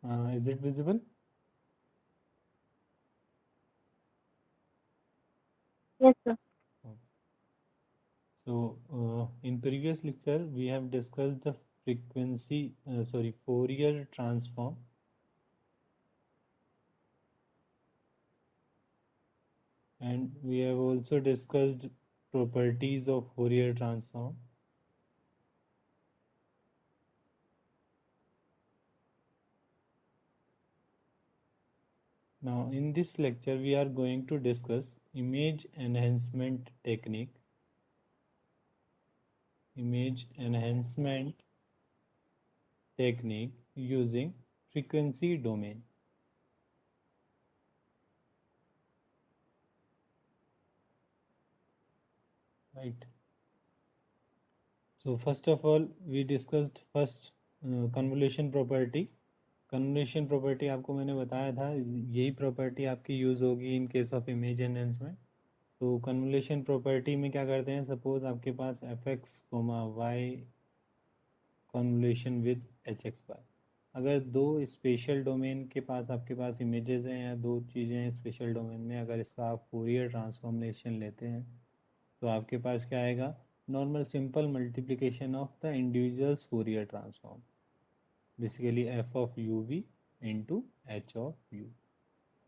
Is it visible? Yes, sir. Oh. So, in previous lecture, we have discussed the Fourier transform, and we have also discussed properties of Fourier transform. Now, in this lecture, we are going to discuss image enhancement technique, image enhancement technique using frequency domain, right? So first of all, we discussed first convolution property. Convolution property आपको मैंने बताया था, यही property आपकी use होगी in case of image enhancement. तो convolution property में क्या करते हैं, सपोज आपके पास F X comma Y convolution with H X Y. अगर दो स्पेशल डोमेन के पास आपके पास इमेजेस हैं या दो चीज़ें हैं स्पेशल डोमेन में, अगर इसका आप फोरियर ट्रांसफॉर्मेशन लेते हैं तो आपके पास क्या आएगा, normal simple multiplication of the individuals Fourier transform, basically F of U V into H of U.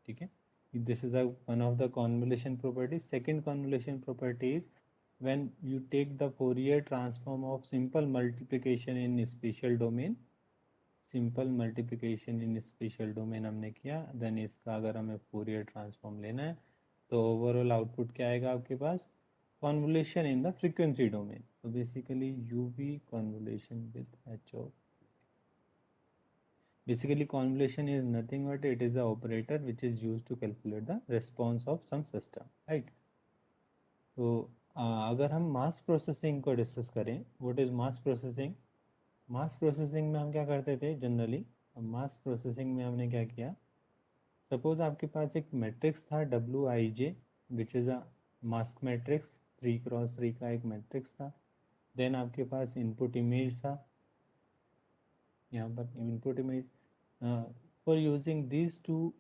ठीक है, this is one of the convolution property. Second convolution property is when you take the Fourier transform of simple multiplication in special domain, simple multiplication in special domain हमने किया, then इसका अगर हमें Fourier transform लेना है तो overall output क्या आएगा आपके पास, convolution in the frequency domain. तो basically U V convolution with H of, basically convolution is nothing but it is the operator which is used to calculate the response of some system, right? तो अगर हम मास processing को discuss करें, what is mass processing. Mass processing में हम क्या करते थे जनरली, मास प्रोसेसिंग में हमने क्या किया, सपोज आपके पास एक मैट्रिक्स था W I J which is a mask matrix, 3x3 का एक मैट्रिक्स था। देन आपके पास इनपुट इमेज था, यहाँ पर input image, for using these two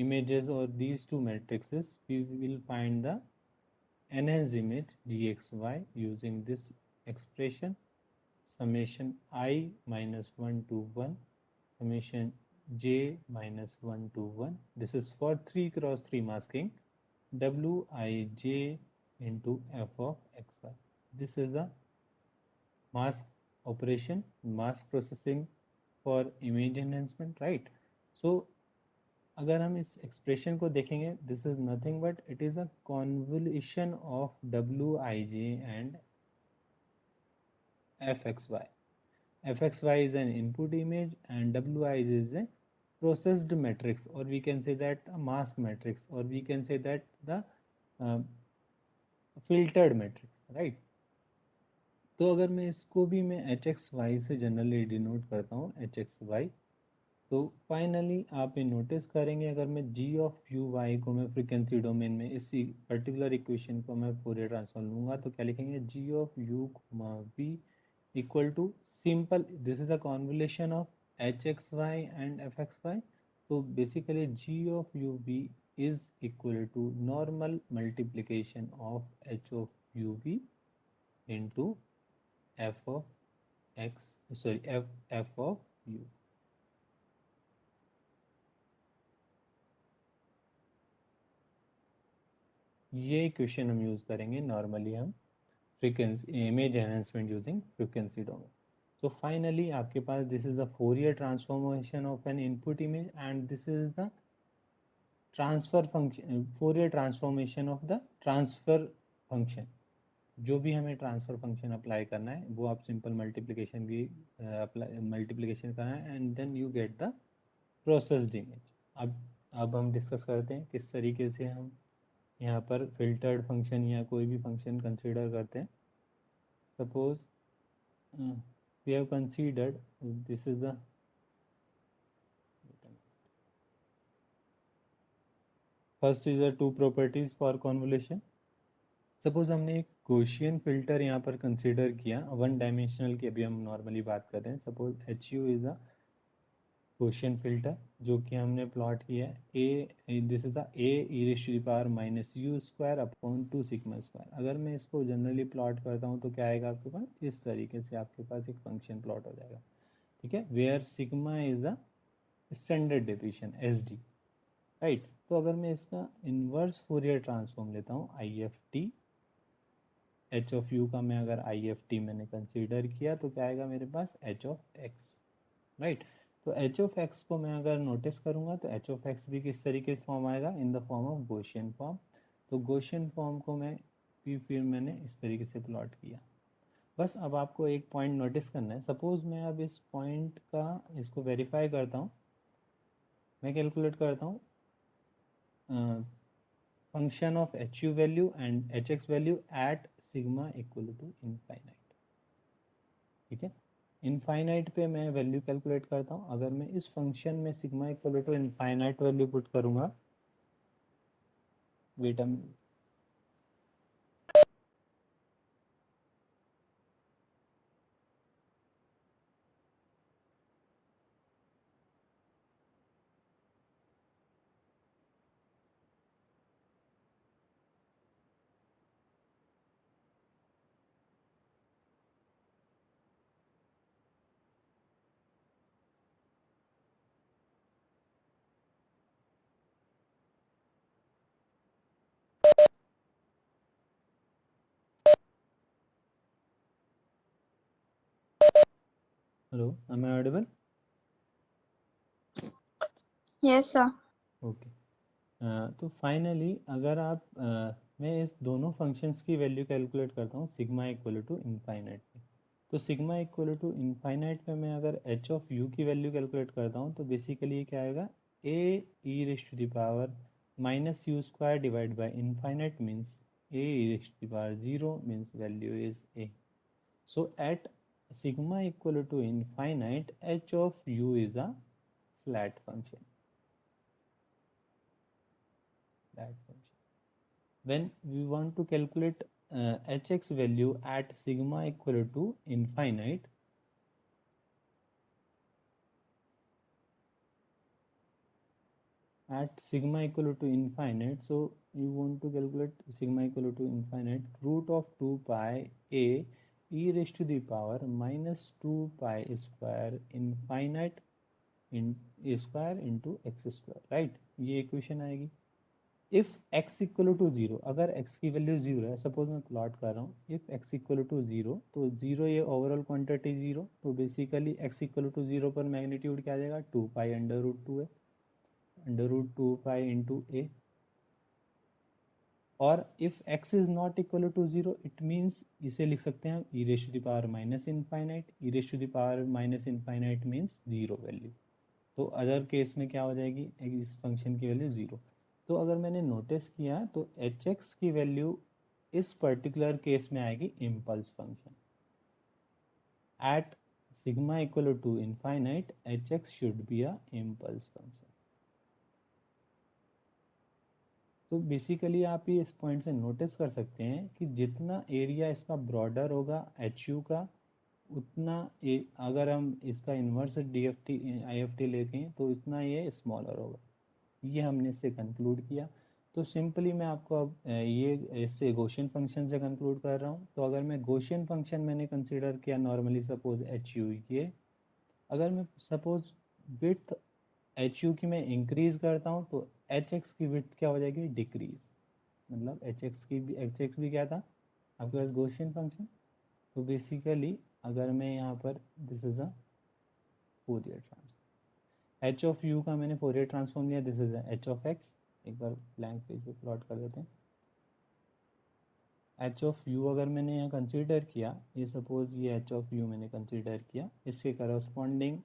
images or these two matrices we will find the enhanced image gxy using this expression summation I minus 1 to 1 summation j minus 1 to 1. This is for 3x3 masking wij into f of xy. This is the mask operation, mask processing for image enhancement, right? So अगर हम इस expression को देखेंगे, this is nothing but it is a convolution of W I J and F X Y. F X Y is an input image and wi is a processed matrix, or we can say that a mask matrix, or we can say that the filtered matrix, right? तो अगर मैं इसको भी मैं H X Y से generally denote करता हूँ, H X Y, तो फाइनली आप ये नोटिस करेंगे, अगर मैं जी ऑफ यू वाई को मैं फ्रिक्वेंसी डोमेन में इसी पर्टिकुलर इक्वेशन को मैं फोरियर ट्रांसफॉर्म लूँगा तो क्या लिखेंगे, G of U V equal to simple, this is a convolution of H X Y and F X Y. तो basically G of U V is equal to normal multiplication of H of U V into F of X, sorry F of U. ये question हम use करेंगे normally हम frequency image enhancement using frequency domain. so finally आपके पास this is the Fourier transformation of N input image and this is the transfer function, Fourier transformation of the transfer function. जो भी हमें transfer function apply करना है वो आप simple multiplication की अप्लाई मल्टीप्लिकेशन करना है and then you get the processed image. अब हम डिस्कस करते हैं किस तरीके से हम यहाँ पर फिल्टर्ड फंक्शन या कोई भी फंक्शन कंसीडर करते हैं। Suppose we have considered, this is the, first is the two properties for convolution। Suppose हमने एक गॉसियन फिल्टर यहाँ पर कंसीडर किया वन डायमेंशनल की, अभी हम नॉर्मली बात कर रहे हैं। Suppose H U is a question filter जो कि हमने प्लॉट किया है A, this is A e raise to the power minus U square upon 2 sigma square. अगर मैं इसको जनरली प्लॉट करता हूँ तो क्या आएगा आपके पास, इस तरीके से आपके पास एक फंक्शन प्लॉट हो जाएगा, ठीक है, where sigma is the standard deviation S D, right. तो अगर मैं इसका इन्वर्स फोरियर ट्रांसफॉर्म लेता हूँ I F T, H of U का मैं अगर आई एफ टी मैंने कंसिडर किया तो क्या आएगा मेरे पास, एच ऑफ एक्स, राइट। तो एच ऑफ एक्स को मैं अगर नोटिस करूँगा तो एच ऑफ एक्स भी किस तरीके से फॉर्म आएगा, in the form of Gaussian form. तो गॉसियन फॉर्म को मैं फिर मैंने इस तरीके से प्लॉट किया। बस अब आपको एक पॉइंट नोटिस करना है, सपोज मैं अब इस पॉइंट का इसको वेरीफाई करता हूँ, मैं कैलकुलेट करता हूँ function of H U value and H X value at sigma equal to infinite, ठीक है। इनफाइनाइट पे मैं वैल्यू कैलकुलेट करता हूँ, अगर मैं इस फंक्शन में sigma equal to infinite value put करूँगा, wait hmm, hello am I audible, Yes, sir. Okay. तो फाइनली अगर आप मैं इस दोनों फंक्शंस की वैल्यू कैलकुलेट करता हूँ सिग्मा इक्वल टू इनफाइनाइट पे, तो सिग्मा इक्वल टू इनफाइनाइट पे मैं अगर एच ऑफ यू की वैल्यू कैलकुलेट करता हूँ तो बेसिकली ये क्या आएगा, A e raise to the power minus U square divide by infinite means A e raise to the power zero means value is A. So at sigma equal to infinite h of u is a flat function, when we want to calculate hx value at sigma equal to infinite, at sigma equal to infinite, so you want to calculate sigma equal to infinite root of 2 pi a e raised to the power minus 2 pi square infinite in square into x square, right। ये equation आएगी। If x equal to zero, अगर x की value zero है, suppose मैं plot कर रहा हूँ, if x equal to zero, तो जीरो ये ओवरऑल क्वांटिटी जीरो, तो basically x equal to zero पर मैग्नीट्यूड क्या आ जाएगा, 2 पाई अंडर रूट टू है, under root 2 pi into A. और if x is not equal to zero, it means इसे लिख सकते हैं e raise to the power minus infinite, e raise to the power minus infinite means zero value. तो other case में क्या हो जाएगी, इस फंक्शन की वैल्यू ज़ीरो। तो अगर मैंने नोटिस किया तो एच एक्स की वैल्यू इस पर्टिकुलर केस में आएगी impulse function at sigma equal to infinite, H X should be a impulse function. तो बेसिकली आप ये इस पॉइंट से नोटिस कर सकते हैं कि जितना एरिया इसका ब्रॉडर होगा एच यू का, उतना अगर हम इसका inverse D F T I F T लेते हैं तो इतना ये स्मॉलर होगा, ये हमने इससे कंक्लूड किया। तो सिंपली मैं आपको अब ये इससे गॉसियन फंक्शन से कंक्लूड कर रहा हूँ। तो अगर मैं गॉसियन फंक्शन मैंने कंसीडर किया नॉर्मली, सपोज एच यू ये, अगर मैं सपोज विड्थ एच यू की मैं इंक्रीज करता हूँ तो एच एक्स की विड्थ क्या हो जाएगी, डिक्रीज। मतलब एच एक्स भी क्या था आपके पास, गॉसियन फंक्शन। तो बेसिकली अगर मैं यहाँ पर, this is a Fourier transform, H of U का मैंने फोरियर ट्रांसफॉर्म लिया, this is H of x. एक बार ब्लैंक पेज पे प्लॉट कर देते हैं। एच ऑफ यू अगर मैंने यहाँ कंसीडर किया, ये सपोज ये एच ऑफ यू मैंने कंसीडर किया, इसके करस्पॉन्डिंग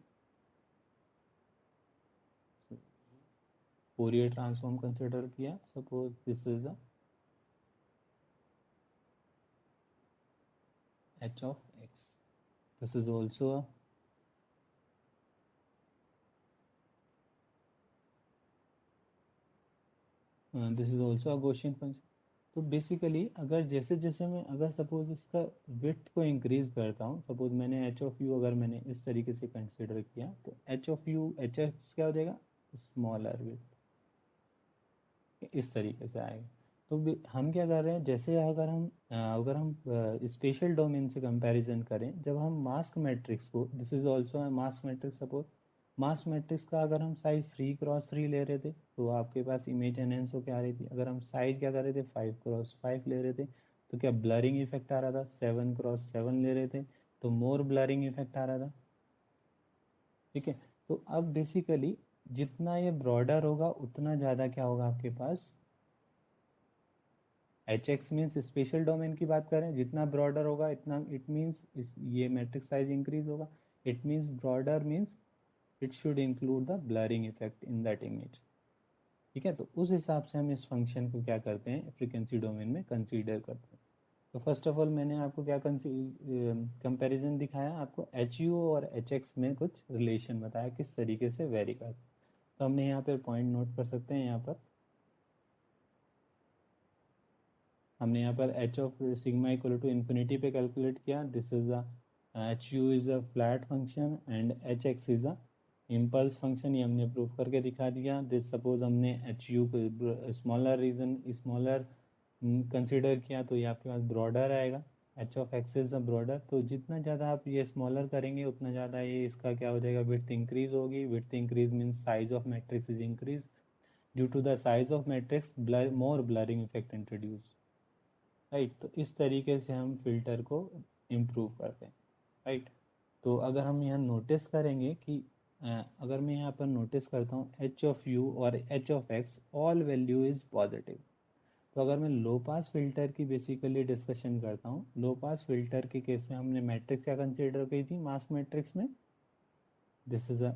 फोरियर ट्रांसफॉर्म कंसीडर किया, suppose this is the H of x, this is also this is also a Gaussian function. तो बेसिकली अगर जैसे जैसे मैं अगर सपोज इसका विड्थ को इंक्रीज करता हूँ, सपोज मैंने एच ऑफ यू अगर मैंने इस तरीके से कंसिडर किया तो H of U H x क्या हो जाएगा, स्मॉलर विड्थ, इस तरीके से आएगा। तो हम क्या कर रहे हैं, जैसे अगर हम स्पेशल डोमेन से कंपैरिजन करें, जब हम मास्क मैट्रिक्स को, this is also mask matrix, suppose mask matrix का अगर हम साइज 3x3 ले रहे थे तो आपके पास इमेज एनहेंस होकर आ रही थी। अगर हम साइज क्या कर रहे थे, 5x5 ले रहे थे तो क्या ब्लरिंग इफेक्ट आ रहा था। 7x7 ले रहे थे तो मोर ब्लरिंग इफेक्ट आ रहा था। ठीक है, तो अब बेसिकली जितना ये ब्रॉडर होगा उतना ज़्यादा क्या होगा आपके पास, H X means spatial domain की बात करें, जितना ब्रॉडर होगा इतना इट मीन्स ये मैट्रिक्स साइज इंक्रीज होगा। It means broader means it should include the blurring effect in that image. ठीक है, तो उस हिसाब से हम इस फंक्शन को क्या करते हैं, फ्रीक्वेंसी डोमेन में कंसीडर करते हैं। तो फर्स्ट ऑफ ऑल मैंने आपको क्या कंपैरिजन दिखाया, आपको एच यू और एच एक्स में कुछ रिलेशन बताया किस तरीके से वेरी करता है। तो हमने यहाँ पे पॉइंट नोट कर सकते हैं, यहाँ पर हमने यहाँ पर H of sigma equal to infinity पे कैलकुलेट किया। This is the H U is a flat function and H X is a impulse function, ये हमने प्रूव करके दिखा दिया। दिस सपोज हमने एच यू को स्मॉलर रीजन स्मॉलर कंसिडर किया तो ये आपके पास ब्रॉडर आएगा। H of X is a broader, तो जितना ज़्यादा आप ये स्मॉलर करेंगे उतना ज़्यादा ये इसका क्या हो जाएगा, विड्थ इंक्रीज होगी। Width increase means size of matrix is increase. Due to the size of matrix blur more blurring effect introduce. Right, तो इस तरीके से हम फिल्टर को इम्प्रूव करते हैं। राइट, तो अगर हम यहाँ नोटिस करेंगे कि अगर मैं यहाँ पर नोटिस करता हूँ एच ऑफ यू और H of x all value is positive. तो अगर मैं लो पास फिल्टर की बेसिकली डिस्कशन करता हूँ, लो पास फिल्टर के केस में हमने मैट्रिक्स क्या कंसिडर की थी, मास्क मैट्रिक्स में this is a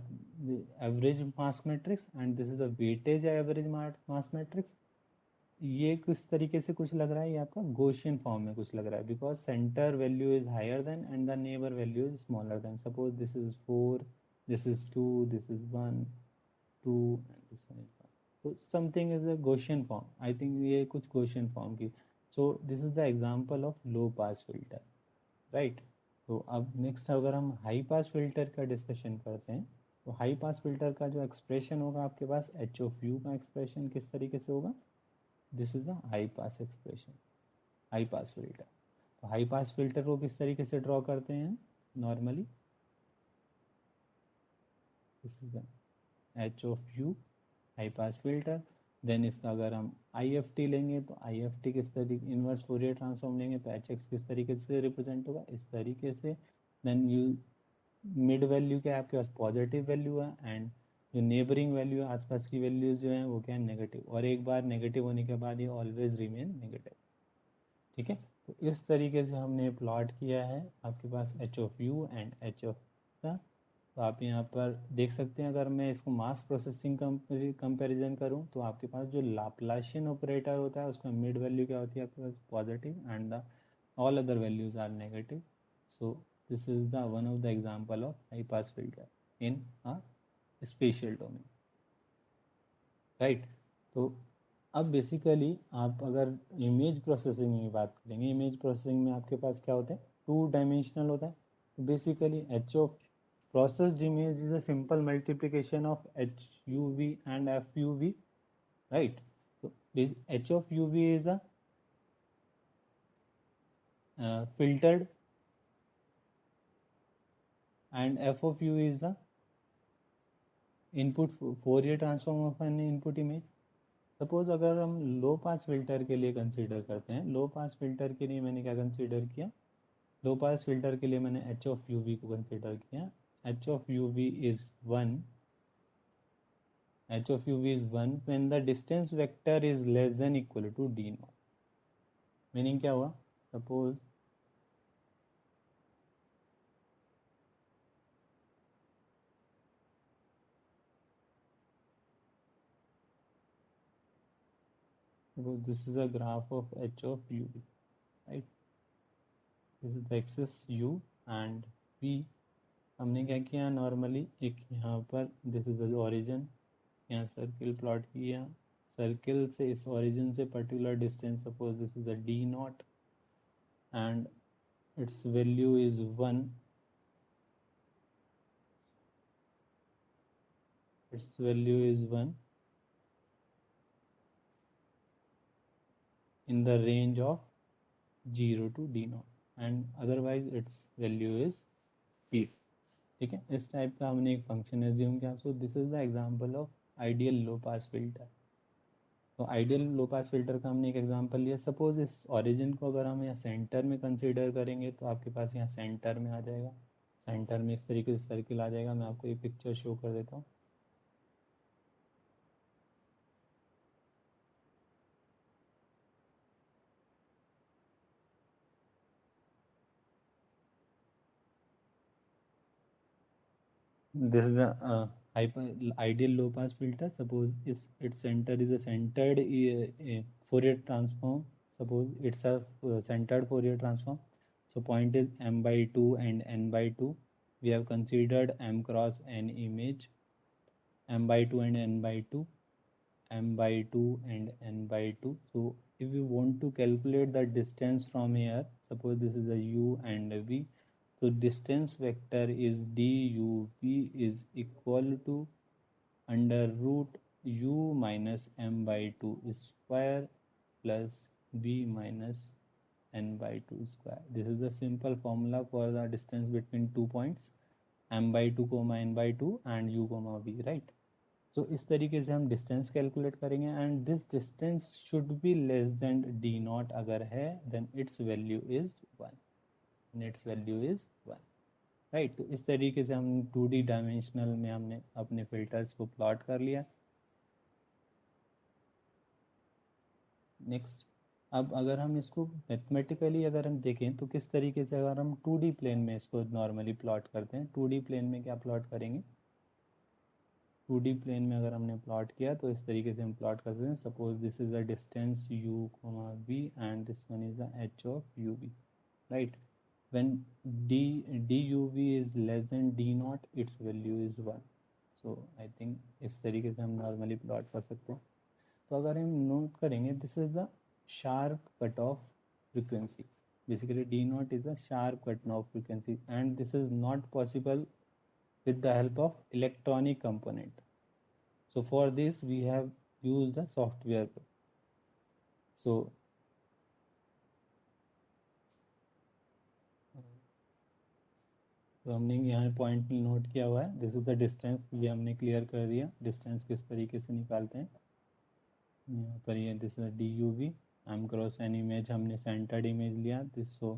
average mask matrix and this is a weightage average mask matrix. ये किस तरीके से कुछ लग रहा है, ये आपका गॉसियन फॉर्म में कुछ लग रहा है, because center value is higher than and the neighbour value is smaller than. Suppose this is 4, this is 2, this is 1, 2 and this one is 1। तो something is a Gaussian form, I think ये कुछ Gaussian form की। So this is the example of low pass filter. Right, तो अब next अगर हम high pass filter का discussion करते हैं, तो हाई पास फिल्टर का जो एक्सप्रेशन होगा आपके पास, एच ऑफ यू का एक्सप्रेशन किस तरीके से होगा, this is the high pass expression, high pass filter. तो हाई पास फिल्टर को किस तरीके से ड्रॉ करते हैं normally, this is the H of U high pass filter. Then इसका अगर हम आई एफ टी लेंगे तो आई एफ टी किस तरीके, इन्वर्स फोरियर ट्रांसफॉर्म लेंगे तो एच एक्स किस तरीके से रिप्रेजेंट होगा, इस तरीके से। देन यू मिड वैल्यू क्या है आपके पास, पॉजिटिव वैल्यू है, एंड जो नेबरिंग वैल्यू है आसपास की वैल्यूज जो है वो क्या है, नेगेटिव, और एक बार नेगेटिव होने के बाद ये ऑलवेज रिमेन नेगेटिव। ठीक है, तो इस तरीके से हमने प्लॉट किया है आपके पास H of U and H of का। तो आप यहाँ पर देख सकते हैं, अगर मैं इसको मास प्रोसेसिंग कंपैरिजन करूँ तो आपके पास जो लाप्लाशियन ऑपरेटर होता है उसका मिड वैल्यू क्या होती है आपके पास, positive, and the all other values are negative. So this is the one of the example of high pass filter in a spatial domain. Right, तो अब बेसिकली आप अगर इमेज प्रोसेसिंग की बात करेंगे, इमेज प्रोसेसिंग में आपके पास क्या होता है, 2 डायमेंशनल होता है। तो basically H of processed image is a simple multiplication of HUV and FUV, right? So H of UV is a filtered and F of U is the input Fourier transform of an input image. Suppose अगर हम लो pass filter के लिए consider करते हैं, लो pass filter के लिए मैंने क्या कंसीडर किया, लो पास फिल्टर के लिए मैंने एच ऑफ यू वी को कंसीडर किया। H of U V is 1, h of uv is 1 when the distance vector is less than equal to d naught। Meaning क्या हुआ, suppose this is a graph of h of uv, right, this is the axis u and v। हमने क्या किया normally, एक यहाँ पर this is the origin, यहाँ circle plot किया, सर्किल से इस ओरिजिन से particular distance, suppose this is a D not and its value is 1, its value is 1 in the range of 0 to d naught and otherwise its value is e. ठीक है, इस type का हमने एक function assume किया. सो this is the example of ideal low pass filter. तो ideal low pass filter का हमने एक एग्जांपल लिया. सपोज इस ओरिजिन को अगर हम यहाँ सेंटर में कंसीडर करेंगे तो आपके पास यहाँ सेंटर में आ जाएगा. सेंटर में इस तरीके से सर्किल आ जाएगा. मैं आपको ये पिक्चर शो कर देता हूँ. This is the ideal low pass filter. Suppose is its center is a centered Fourier transform. Suppose it's a centered Fourier transform. So point is m by 2 and n by 2. We have considered m cross n image, m by 2 and n by 2, m by 2 and n by 2. So if you want to calculate the distance from here, suppose this is a u and a v. So distance vector is duv is equal to under root u minus m by 2 square plus v minus n by 2 square. This is the simple formula for the distance between 2 points m by 2 comma n by 2 and u comma v, right? So इस तरीके से हम distance calculate करेंगे and this distance should be less than D naught. अगर है then its value is 1, its value is 1, right. तो इस तरीके से हम 2D डायमेंशनल में हमने अपने फिल्टर्स को प्लॉट कर लिया. नेक्स्ट, अब अगर हम इसको मैथमेटिकली अगर हम देखें तो किस तरीके से अगर हम 2D प्लेन में इसको नॉर्मली प्लॉट करते हैं. 2D प्लेन में क्या प्लॉट करेंगे? 2D प्लेन में अगर हमने प्लॉट किया तो इस तरीके से हम प्लॉट कर सकते हैं. Suppose this is the distance u comma v and this one is the h of uv, right? When duv is less than d naught, its value is 1. So I think इस तरीके से हम normally plot कर सकते हैं. तो अगर हम नोट करेंगे, this is the sharp cut off frequency. Basically d naught is a sharp cut off frequency and this is not possible with the help of electronic component. So for this we have used the software. So तो हमने यहाँ point note किया हुआ है. This is the distance, ये हमने clear कर दिया डिस्टेंस किस तरीके से निकालते हैं. यहाँ पर ये this is D U V M cross N image, हमने सेंटर्ड इमेज लिया. This so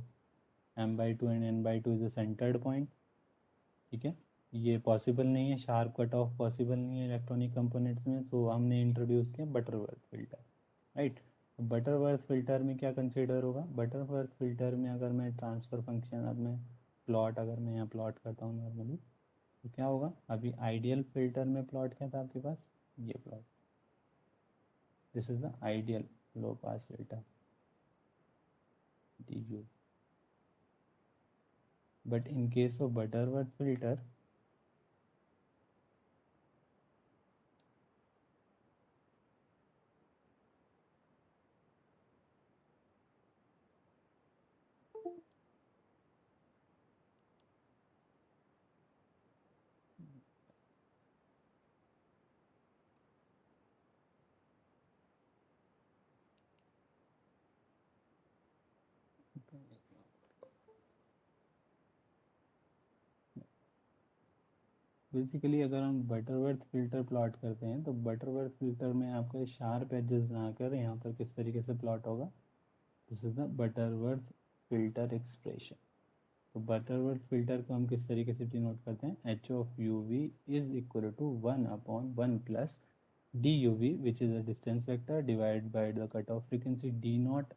m by 2 and n by 2 is a centred point. ठीक है, ये पॉसिबल नहीं है, शार्प कट ऑफ पॉसिबल नहीं है इलेक्ट्रॉनिक कंपोनेंट्स में. सो हमने इंट्रोड्यूस किया Butterworth filter, right. Butterworth filter में क्या कंसिडर होगा? बटरवर्थ फिल्टर में अगर मैं ट्रांसफ़र फंक्शन, अब मैं प्लॉट, अगर मैं यहाँ प्लॉट करता हूँ नॉर्मली, तो क्या होगा? अभी आइडियल फिल्टर में प्लॉट क्या था आपके पास? ये plot. This is the ideal low pass filter D you. But in case of Butterworth filter, basically अगर हम बटरवर्थ फिल्टर प्लॉट करते हैं तो बटरवर्थ फिल्टर में आपको शार्प एजेस ना कर यहाँ पर किस तरीके से प्लॉट होगा? This is the Butterworth filter expression. तो बटरवर्थ फिल्टर को हम किस तरीके से डिनोट करते हैं? H of U V is equal to 1/1 plus D U V which is a distance vector divide by the cut off frequency D naught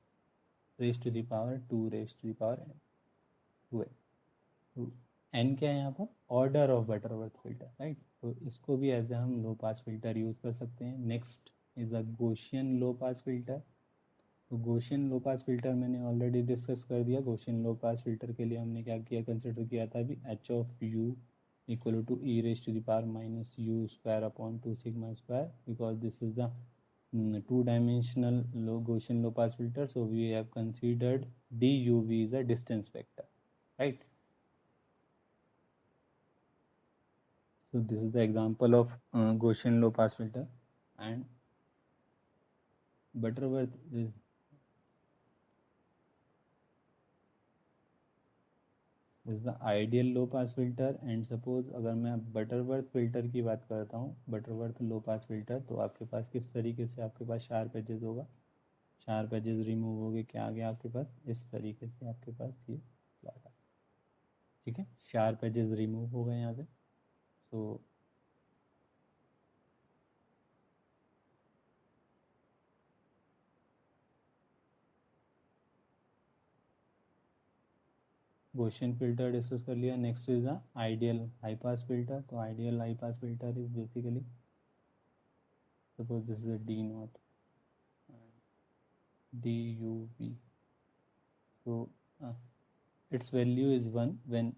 raise to the power 2 raise to the power 2. तो N क्या है यहाँ पर? Order of Butterworth filter, right. तो इसको भी as a हम लो pass filter use कर सकते हैं. Next is a Gaussian low pass filter. तो गॉसियन लो पास फिल्टर मैंने ऑलरेडी डिस्कस कर दिया. गॉसियन लो पास फिल्टर के लिए हमने क्या किया, कंसिडर किया था अभी H of U equal to e raise to the power minus U square upon 2 sigma square, because this is the two-dimensional Gaussian low pass filter, so we have considered DUV is a distance vector, right? So this is the example of Gaussian low pass filter, and Butterworth is the ideal low pass filter. And suppose अगर मैं Butterworth filter की बात करता हूँ, Butterworth लो pass filter, तो आपके पास किस तरीके से आपके पास शार्प एजेस होगा, शार्प एजेस रिमूव हो गए, क्या आ गया आपके पास, इस तरीके से आपके पास ये प्लॉट आ, ठीक है, शार्प एजेस रिमूव हो गए यहाँ से. सो गॉसियन फिल्टर डिस्कस कर लिया. Next is the ideal high pass filter. तो ideal high pass filter is basically suppose this is D naught D U B. So its value is 1 when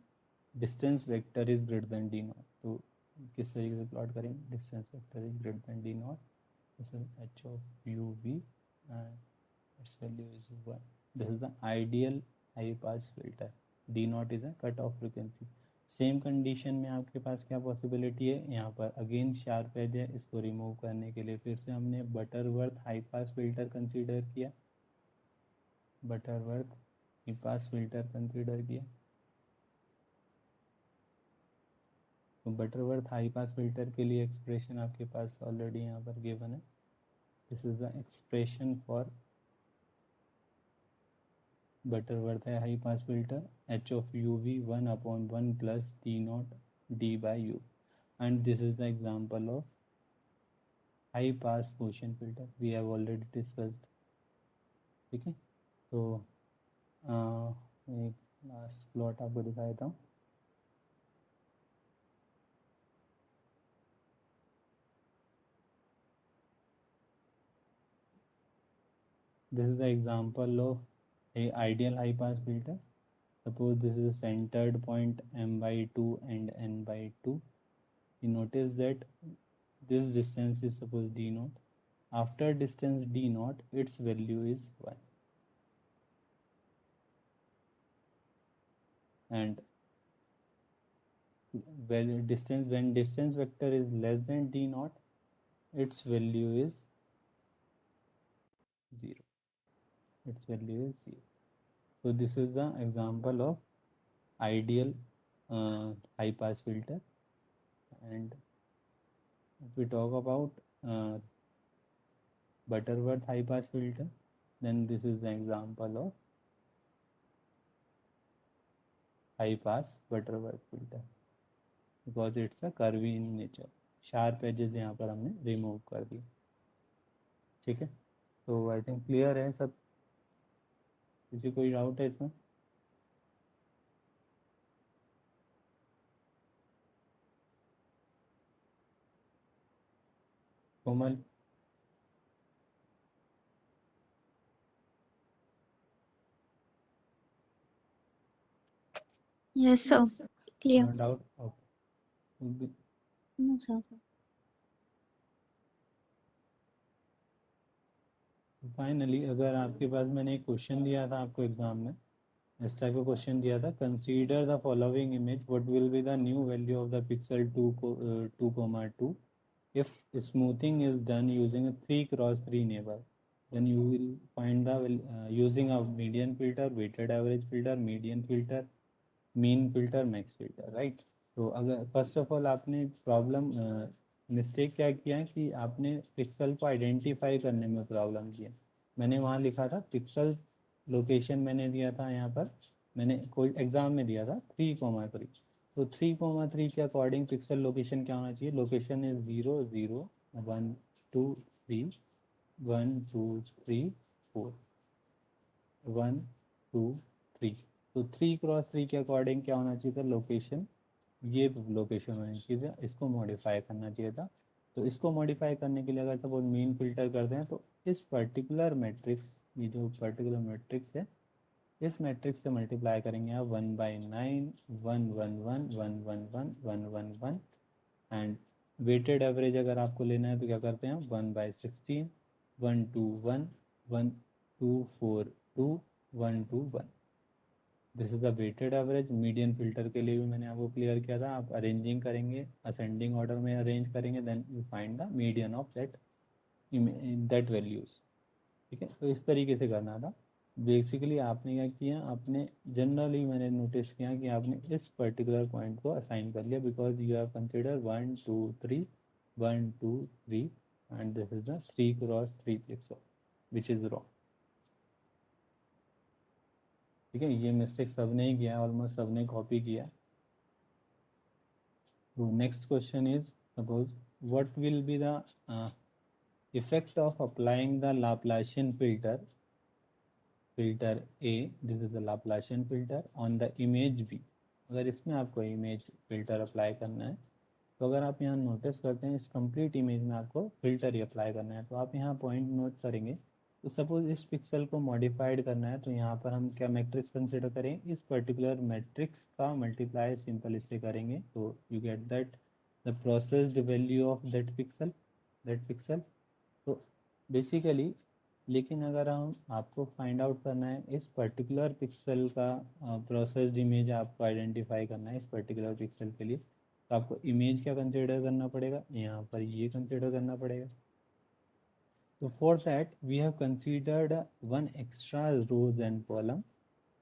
distance vector is greater than d naught. तो किस तरीके से plot करेंगे, distance vector is greater than d naught, this is h of u v and its value is 1. This is the ideal high pass filter. d naught is a cut off frequency. Same condition में आपके पास क्या possibility है, यहाँ पर again sharp as है, इसको remove करने के लिए फिर से हमने Butterworth high pass filter consider किया, Butterworth high pass filter consider किया. तो बटरवर्थ हाई पास फिल्टर के लिए एक्सप्रेशन आपके पास ऑलरेडी यहाँ पर गिवन है. This is the expression for Butterworth है high pass filter, H of U V 1/1 plus T naught D by U. And this is the example of high pass Gaussian filter, we have already discussed. ठीक है, तो एक last plot आपको दिखा देता हूँ. This is the example of a ideal high pass filter. Suppose this is a centered point m by 2 and n by 2. You notice that this distance is suppose d naught. After distance d naught, its value is 1. And when distance vector is less than d naught, its value is 0. Its value is 0. So this is the example of ideal high pass filter. And if we talk about Butterworth high pass filter, then this is the example of high pass Butterworth filter, because it's a curvy in nature. Sharp edges यहाँ पर हमने remove कर दिए. ठीक है, तो I think clear है सब. किसी कोई डाउट है इसमें? Komal? Yes, sir. Clear. No doubt. Okay. No, sir. Finally अगर आपके पास मैंने एक क्वेश्चन दिया था आपको एग्जाम में, इस टाइप का क्वेश्चन दिया था, consider the following image, what will be the new value of the pixel 2,2, if smoothing is done using a 3x3 neighbor, then you will find the using a median filter, weighted average filter, median filter, mean filter, max filter, right? तो अगर first of all आपने problem mistake क्या किया है कि आपने pixel को identify करने में प्रॉब्लम किया. मैंने वहाँ लिखा था पिक्सल लोकेशन, मैंने दिया था यहाँ पर, मैंने कोई एग्ज़ाम में दिया था 3,3. तो 3,3 के अकॉर्डिंग पिक्सल लोकेशन क्या होना चाहिए, लोकेशन इज 0 0 1 2 3 1 2 3 4 1 2 3. तो 3x3 के अकॉर्डिंग क्या होना चाहिए था, लोकेशन, ये लोकेशन होनी चाहिए था, इसको मॉडिफाई करना चाहिए था. तो इसको मॉडिफाई करने के लिए अगर सपोज मीन फिल्टर करते हैं, तो इस पर्टिकुलर मैट्रिक्स, ये जो पर्टिकुलर मैट्रिक्स है, इस मैट्रिक्स से मल्टीप्लाई करेंगे आप 1/9 1 1 1 1 1 1 1 1 1. एंड वेटेड एवरेज अगर आपको लेना है तो क्या करते हैं, 1/16. 1 2 1 1 2 4 2 1 2 1. This is the weighted average. Median filter के लिए भी मैंने आपको क्लियर किया था. आप अरेंजिंग करेंगे, असेंडिंग ऑर्डर में अरेंज करेंगे, then you find the median of that values. ठीक है, तो इस तरीके से करना था. बेसिकली आपने क्या किया, आपने जनरली मैंने नोटिस किया कि आपने इस पर्टिकुलर पॉइंट को असाइन कर लिया because you have consider 1 2 3 1 2 3 and this is the 3 cross 3 pixel which is wrong. ठीक है, ये मिस्टेक सबने ही किया, ऑलमोस्ट सबने कॉपी किया. तो next question is suppose what will be the effect of applying the Laplacian filter A, this is the Laplacian filter on the image B. अगर इसमें आपको इमेज फिल्टर अप्लाई करना है तो अगर आप यहाँ नोटिस करते हैं इस कंप्लीट इमेज में आपको फिल्टर ही अप्लाई करना है, तो आप यहाँ पॉइंट नोट करेंगे. तो सपोज इस पिक्सल को मॉडिफाइड करना है तो यहाँ पर हम क्या मैट्रिक्स कंसिडर करें, इस पर्टिकुलर मैट्रिक्स का मल्टीप्लाई सिंपल इससे करेंगे तो you get that the processed value of that pixel. तो बेसिकली, लेकिन अगर हम आपको फाइंड आउट करना है इस पर्टिकुलर पिक्सल का प्रोसेस्ड इमेज आपको आइडेंटिफाई करना है इस पर्टिकुलर पिक्सल के लिए, तो आपको इमेज क्या कंसिडर करना पड़ेगा, यहाँ पर ये कंसिडर करना पड़ेगा. तो for that we have considered one extra rows and column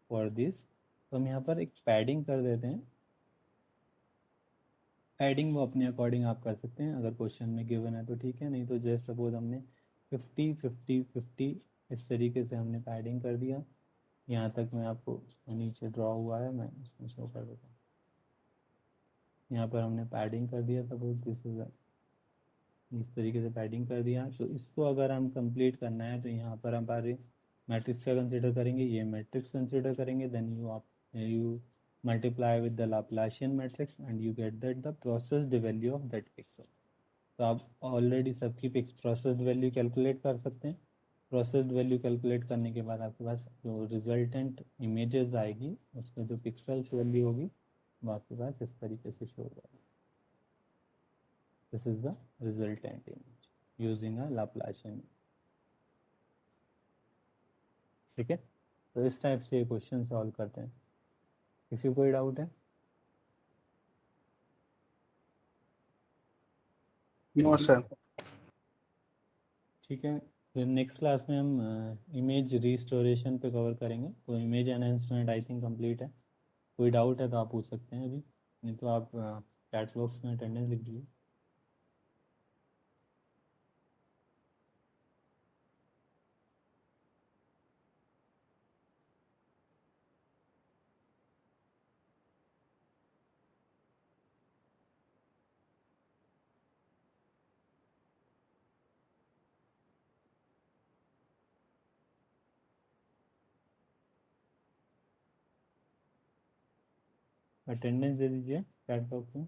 for this. तो हम यहाँ पर एक पैडिंग कर देते हैं. पैडिंग वो अपने अकॉर्डिंग आप कर सकते हैं, अगर क्वेश्चन में गिवन है तो ठीक है, नहीं तो जैसे सपोज हमने 50 50 50 इस तरीके से हमने पैडिंग कर दिया. यहाँ तक मैं आपको नीचे ड्रॉ हुआ है, मैं इसमें शो कर देता हूँ. यहाँ पर हमने पैडिंग कर दिया, सपोज दिस इज इस तरीके से पैडिंग कर दिया. तो इसको अगर हम कंप्लीट करना है तो यहाँ पर हमारे मैट्रिक्स का कंसिडर करेंगे, ये मैट्रिक्स कंसिडर करेंगे, then you multiply with the Laplacian matrix and you get that the processed value of that pixel. तो आप ऑलरेडी सबकी प्रोसेस्ड वैल्यू कैलकुलेट कर सकते हैं. प्रोसेस्ड वैल्यू कैलकुलेट करने के बाद आपके पास जो रिजल्टेंट इमेजेस आएगी उसमें जो पिक्सल्स वैल्यू होगी वो आपके पास इस तरीके से शो हो जाएगी. This is the resultant image using a Laplacian. ठीक है, तो इस टाइप से ये क्वेश्चन सॉल्व करते हैं. किसी को कोई डाउट है? No sir. ठीक है, फिर नेक्स्ट क्लास में हम इमेज रिस्टोरेशन पे कवर करेंगे. तो image enhancement I think complete है. कोई डाउट है तो आप पूछ सकते हैं अभी, नहीं तो आप चैट बॉक्स में अटेंडेंस लिख दीजिए. अटेंडेंस दे दीजिए चैट बॉक्स में.